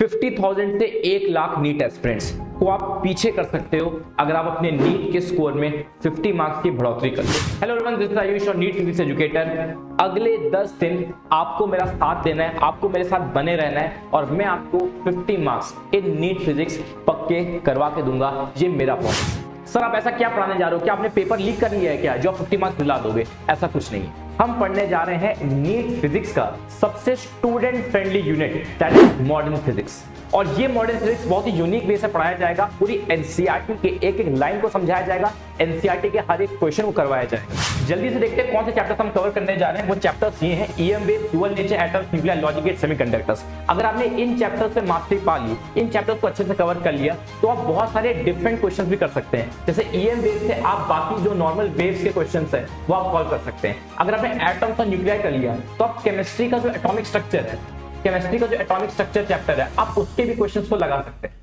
50,000 से 1 lakh NEET aspirants को आप पीछे कर सकते हो अगर आप अपने नीट के स्कोर में 50 मार्क्स की बढ़ोतरी कर लो। Hello everyone, this is Ayush और नीट फिजिक्स एजुकेटर। अगले 10 दिन आपको मेरा साथ देना है, आपको मेरे साथ बने रहना है और मैं आपको 50 मार्क्स इन नीट फिजिक्स पक्के करवा के दूंगा। ये मेरा प्रॉमिस। सर आप ऐसा क्या पढ़ाने जा रहे हो? क्या आपने पेपर लीक कर लिया है क्या जो आप 50 मार्क्स दिला दोगे? ऐसा कुछ नहीं है। हम पढ़ने जा रहे हैं नीट फिजिक्स का सबसे student friendly unit, that is modern physics. और ये मॉडर्न फिजिक्स बहुत ही यूनिक वे से पढ़ाया जाएगा। पूरी एनसीईआरटी के एक एक लाइन को समझाया जाएगा, एनसीईआरटी के हर एक क्वेश्चन को करवाया जाएगा। जल्दी से देखते हैं कौन से चैप्टर्स हम कवर करने जा रहे हैं। वो चैप्टर्स ये हैं, EM wave, dual nature, atoms, nuclear logic, gate, semiconductors. अगर आपने इन चैप्टर्स पे मास्टरी पा ली, इन चैप्टर्स को अच्छे से कवर कर लिया, तो आप बहुत सारे डिफरेंट क्वेश्चंस भी कर सकते हैं। जैसे ईएम वेव से आप बाकी जो नॉर्मल वेव्स के क्वेश्चंस हैं वो आप सॉल्व कर सकते हैं। अगर आपने एटम्स और न्यूक्लियर कर लिया तो आप केमिस्ट्री का जो एटॉमिक स्ट्रक्चर है, केमिस्ट्री का जो एटॉमिक स्ट्रक्चर चैप्टर है, आप उसके भी क्वेश्चंस को लगा सकते हैं।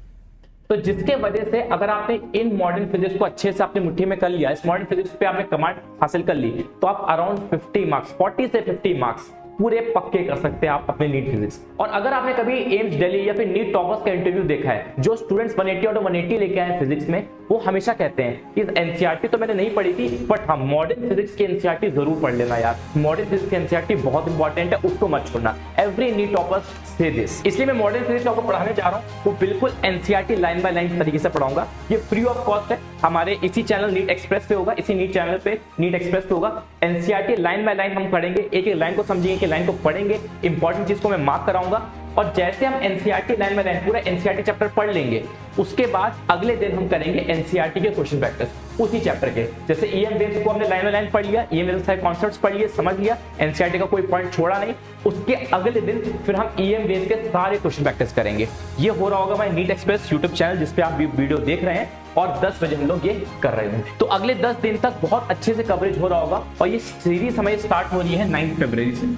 तो जिसके वजह से अगर आपने इन मॉडर्न फिजिक्स को अच्छे से अपनी मुट्ठी में कर लिया, इस मॉडर्न फिजिक्स पे आपने कमांड हासिल कर ली, तो आप अराउंड 50 मार्क्स, 40 से 50 मार्क्स पूरे पक्के कर सकते हैं आप अपने नीट फिजिक्स। और अगर आपने कभी एम्स दिल्ली या फिर नीट टॉपर्स का इंटरव्यू देखा है, जो स्टूडेंट्स 180 और 180 लेके आए फिजिक्स में, वो हमेशा कहते हैं कि एनसीईआरटी तो मैंने नहीं पढ़ी थी, बट हाँ मॉडर्न फिजिक्स की एनसीईआरटी जरूर पढ़ लेना यार। मॉडर्न फिजिक्स की एनसीईआरटी बहुत इंपॉर्टेंट है, उसको मत छोड़ना। एवरी नीट टॉपर्स से दिस। इसलिए मैं मॉडर्न फिजिक्स आपको पढ़ाने जा रहा हूँ, वो बिल्कुल एनसीईआरटी लाइन बाय लाइन तरीके से पढ़ाऊंगा। ये फ्री ऑफ कॉस्ट है, हमारे इसी चैनल नीट एक्सप्रेस पे होगा, इसी नीट चैनल पे नीट एक्सप्रेस पे होगा। एनसीईआरटी लाइन बाय लाइन हम पढ़ेंगे, एक एक लाइन को समझेंगे, एक लाइन को पढ़ेंगे, इंपॉर्टेंट चीज को मैं मार्क कराऊंगा। और जैसे हम एनसीईआरटी लाइन बाय लाइन पूरा एनसीईआरटी चैप्टर पढ़ लेंगे, उसके बाद अगले दिन हम करेंगे एनसीईआरटी के क्वेश्चन प्रैक्टिस उसी चैप्टर के। जैसे ईएम वेव्स को हमने लाइन बाय लाइन पढ़ लिया, ईएम वेव्स के कॉन्सेप्ट्स पढ़ लिए, समझ लिया, एनसीईआरटी का कोई पॉइंट छोड़ा नहीं, उसके अगले दिन फिर हम ईएम वेव्स के सारे क्वेश्चन प्रैक्टिस करेंगे। ये हो रहा होगा हमारे नीट एक्सप्रेस यूट्यूब चैनल, जिसपे आप वीडियो देख रहे हैं, और 10 बजे हम लोग ये कर रहे हैं। तो अगले 10 दिन तक बहुत अच्छे से कवरेज हो रहा होगा। और ये सीरीज हमारी स्टार्ट हो रही है 9 फरवरी से।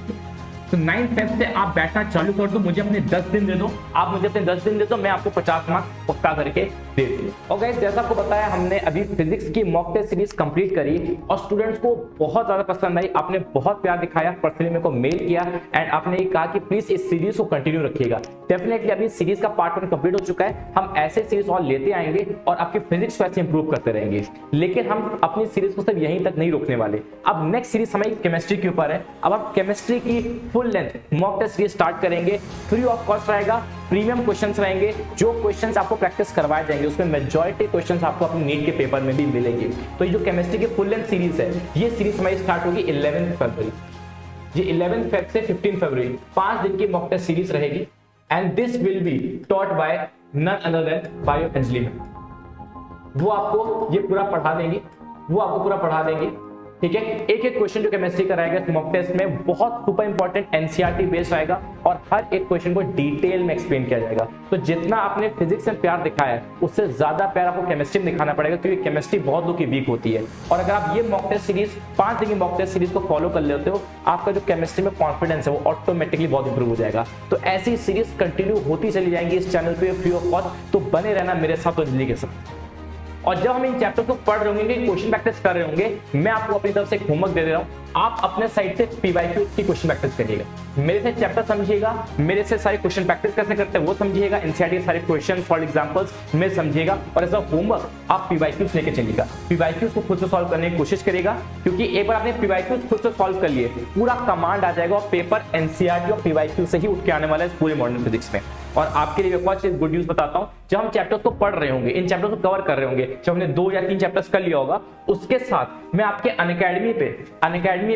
तो 9 फेब से आप बैठना चालू कर दो, मुझे अपने 10 दिन दे दो, आप मुझे अपने 10 दिन दे दो, मैं आपको 50 मार्क्स पक्का करके दे दूँ। और गाइस जैसा आपको बताया, हमने अभी फिजिक्स की मॉक टेस्ट सीरीज कंप्लीट करी और स्टूडेंट्स को बहुत ज्यादा पसंद आई। आपने बहुत प्यार दिखाया, पर्सनली मेरे को मेल किया एंड आपने कहा कि प्लीज इस सीरीज को कंटिन्यू रखिएगा। डेफिनेटली अभी सीरीज का पार्ट 1 कंप्लीट हो चुका है, हम ऐसे सीरीज और लेते आएंगे और आपके फिजिक्स को ऐसे इंप्रूव करते रहेंगे। लेकिन हम अपनी सीरीज को सिर्फ यहीं तक नहीं रोकने वाले। अब नेक्स्ट सीरीज हमारी केमिस्ट्री के ऊपर है। अब आप केमिस्ट्री की full length mock test series start करेंगे, फ्री ऑफ कॉस्ट रहेगा, प्रीमियम क्वेश्चंस रहेंगे। जो क्वेश्चंस आपको प्रैक्टिस करवाए जाएंगे उसमें मेजॉरिटी क्वेश्चंस आपको अपने नीट के पेपर में भी मिलेंगे। तो ये जो केमिस्ट्री की फुल लेंथ सीरीज है, ये सीरीज हमारी स्टार्ट होगी 11 फरवरी। ये 11 फेब से 15 फरवरी 5 दिन की मॉक टेस्ट सीरीज रहेगी and this will be taught by none other than bio Anjali ma'am. वो आपको ये पूरा पढ़ा देंगे, वो आपको पूरा पढ़ा देंगे, ठीक है। एक एक क्वेश्चन जो केमिस्ट्री कराएगा इस मॉक टेस्ट में बहुत सुपर इंपॉर्टेंट एनसीईआरटी बेस्ड आएगा और हर एक क्वेश्चन को डिटेल में एक्सप्लेन किया जाएगा। तो जितना आपने फिजिक्स में प्यार दिखाया है, उससे ज्यादा प्यार आपको केमिस्ट्री में दिखाना पड़ेगा, क्योंकि केमिस्ट्री बहुत लोग की वीक होती है। और अगर आप ये मॉक टेस्ट सीरीज 5 दिन की मॉक टेस्ट सीरीज को फॉलो कर लेते हो, आपका जो केमिस्ट्री में कॉन्फिडेंस है वो ऑटोमेटिकली बहुत इंप्रूव हो जाएगा। तो ऐसी सीरीज कंटिन्यू होती चली जाएंगी इस चैनल पे फ्री ऑफ कॉस्ट। तो बने रहना मेरे साथ और अंजलि के साथ। और जब हम इन चैप्टर को पढ़ रहे होंगे, क्वेश्चन प्रैक्टिस कर रहे होंगे, मैं आपको अपनी तरफ से एक होमवर्क दे रहा हूं। आप अपने साइड से पीवाईक्यू की क्वेश्चन प्रैक्टिस करिएगा, मेरे से चैप्टर समझिएगा, मेरे से सारे क्वेश्चन प्रैक्टिस कैसे करते हैं वो समझिएगा, एनसीईआरटी के सारे क्वेश्चन फॉर एग्जांपल्स में समझिएगा। और एज अ होमवर्क आप पीवाईक्यूज लेके चलिएगा, पीवाईक्यूज को खुद से सॉल्व करने की कोशिश करिएगा, क्योंकि एक बार आपने पीवाईक्यूज खुद से सॉल्व कर लिए, पूरा कमांड आ जाएगा और पेपर एनसीईआरटी और पीवाईक्यू से ही उठ के आने वाला है इस पूरे मॉडर्न फिजिक्स में। और आपके लिए एक और चीज गुड न्यूज बताता हूं, जब हम चैप्टर्स को पढ़ रहे होंगे, इन चैप्टर्स को कवर कर रहे होंगे, जब हमने 2 या 3 चैप्टर्स कर लिया होगा, उसके साथ मैं आपके अनअकैडमी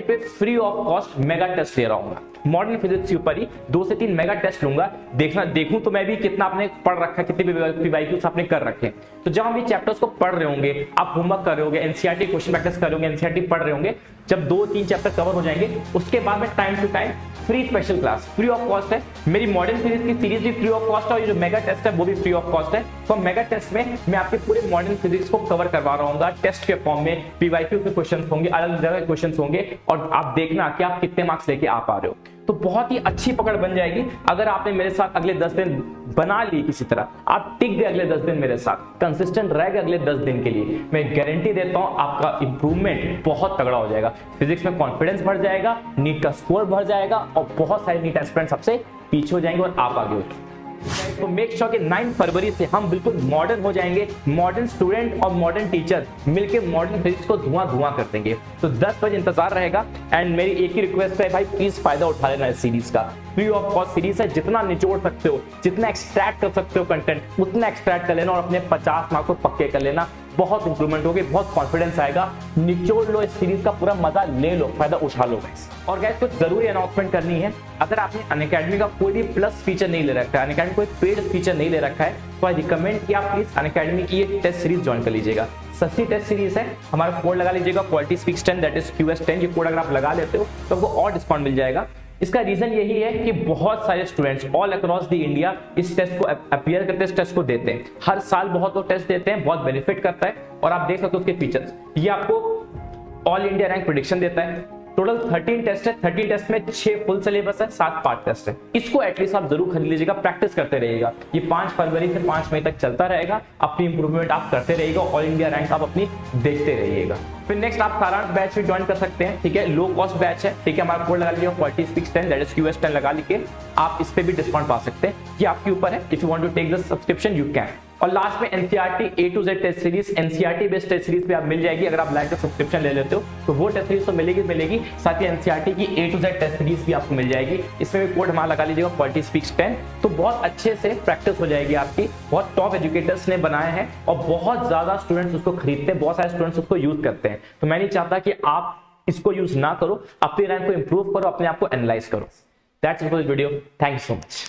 पे free of cost mega test ले रहा हूं। मॉडर्न फिजिक्स के ऊपर ही 2 से 3 मेगा टेस्ट लूंगा, देखूं तो मैं भी कितना आपने पढ़ रखा है, कितने पीवाईक्यूज आपने कर रखे। तो जब हम ये चैप्टर्स को पढ़ रहे होंगे, आप होमवर्क कर रहे होंगे, एनसीईआरटी क्वेश्चन प्रैक्टिस कर रहे होंगे, एनसीईआरटी पढ़ रहे होंगे, जब 2-3 चैप्टर कवर हो जाएंगे, उसके बाद में time to time free special class free of cost है। मेरी मॉडर्न फिजिक्स की सीरीज भी फ्री ऑफ कॉस्ट है और ये जो मेगा टेस्ट है वो भी फ्री ऑफ कॉस्ट है। तो मेगा टेस्ट में मैं आपके पूरे मॉडर्न फिजिक्स को कवर करवा रहा हूँ टेस्ट के फॉर्म में। पीवाईक्यू के क्वेश्चंस होंगे, अलग अलग क्वेश्चंस होंगे और आप देखना कि आप कितने मार्क्स लेके आ पा रहे हो। तो बहुत ही अच्छी पकड़ बन जाएगी अगर आपने मेरे साथ अगले 10 दिन बना ली। किसी तरह आप टिक गए अगले 10 दिन मेरे साथ, कंसिस्टेंट रह गए अगले 10 दिन के लिए, मैं गारंटी देता हूं आपका इंप्रूवमेंट बहुत तगड़ा हो जाएगा। फिजिक्स में कॉन्फिडेंस बढ़ जाएगा, नीट का स्कोर बढ़ जाएगा और बहुत सारे नीट एस्पिरेंट्स सबसे पीछे हो जाएंगे और आप आगे हो। तो मेक श्योर कि 9 फरवरी से हम बिल्कुल मॉडर्न हो जाएंगे, मॉडर्न स्टूडेंट और मॉडर्न टीचर मिलकर मॉडर्न फिजिक्स को धुआं कर देंगे। तो 10 बजे इंतजार रहेगा। एंड मेरी एक ही रिक्वेस्ट है भाई, प्लीज फायदा उठा लेना इस सीरीज का। फ्री ऑफ कॉस्ट सीरीज है, जितना निचोड़ सकते हो, जितना एक्सट्रैक्ट कर सकते हो कंटेंट उतना एक्सट्रैक्ट कर लेना और अपने 50 मार्क्स को पक्के कर लेना। बहुत इंप्रूवमेंट होगी, बहुत कॉन्फिडेंस आएगा। निचोड़ लो इस सीरीज का, पूरा मजा ले लो, फायदा उठा लो गाइस। और गाइस कुछ जरूरी अनाउंसमेंट करनी है। अगर आपने अनअकैडमी का कोई भी प्लस फीचर नहीं ले रखा है, अनअकैडमी कोई पेड फीचर नहीं ले रखा है, तो आई रिकमेंड कि आप प्लीज अनअकैडमी की ये टेस्ट सीरीज ज्वाइन कर लीजिएगा। सस्ती टेस्ट सीरीज है, हमारा कोड लगा लीजिएगा quality speaks 10 that is QS10। ये कोड अगर आप लगा लेते हो तो आपको और डिस्काउंट मिल जाएगा। इसका रीजन यही है कि बहुत सारे students all across the India इस टेस्ट को अपीयर करते हैं, इस टेस्ट को देते हैं। हर साल बहुत लोग टेस्ट देते हैं, बहुत बेनिफिट करता है। और आप देख सकते हो उसके फीचर्स। ये आपको ऑल इंडिया रैंक प्रेडिक्शन देता है। टोटल 13 टेस्ट है, 13 टेस्ट में 6 फुल सिलेबस है, 7 पार्ट टेस्ट है। इसको एटलीस्ट आप जरूर खरीद लीजिएगा, प्रैक्टिस करते रहिएगा। ये 5 फरवरी से 5 मई तक चलता रहेगा। अपनी इंप्रूवमेंट आप करते रहिएगा, ऑल इंडिया रैंक आप अपनी देखते रहिएगा। फिर नेक्स्ट आप सारांश बैच भी ज्वाइन कर सकते हैं, ठीक है। लो कॉस्ट बैच है, ठीक है। हमारा कोड लगा लीजिए quality speaks 10 that is QS10 लगा लिखे आप इस पे भी डिस्काउंट पा सकते हैं। ये आपके ऊपर है, if you want to take the subscription you can. और लास्ट में NCERT A to Z test series, NCERT based test series पे आप मिल जाएगी। अगर आप लाइक का सब्सक्रिप्शन ले लेते हो तो वो टेस्ट सीरीज तो मिलेगी। साथ ही NCERT की A to Z test series भी आपको मिल जाएगी। इसमें भी कोड हमारा लगा लीजिएगा क्वालिटी स्पीक्स 10। तो बहुत अच्छे से प्रैक्टिस हो जाएगी आपकी। बहुत टॉप एजुकेटर्स ने बनाए हैं और बहुत ज्यादा स्टूडेंट्स उसको खरीदते हैं, बहुत सारे स्टूडेंट्स उसको यूज करते हैं। तो मैं नहीं चाहता कि आप इसको यूज ना करो, अपनी रैंक को इंप्रूव करो, अपने आप को एनालाइज करो। That's it for this video. Thank you so much.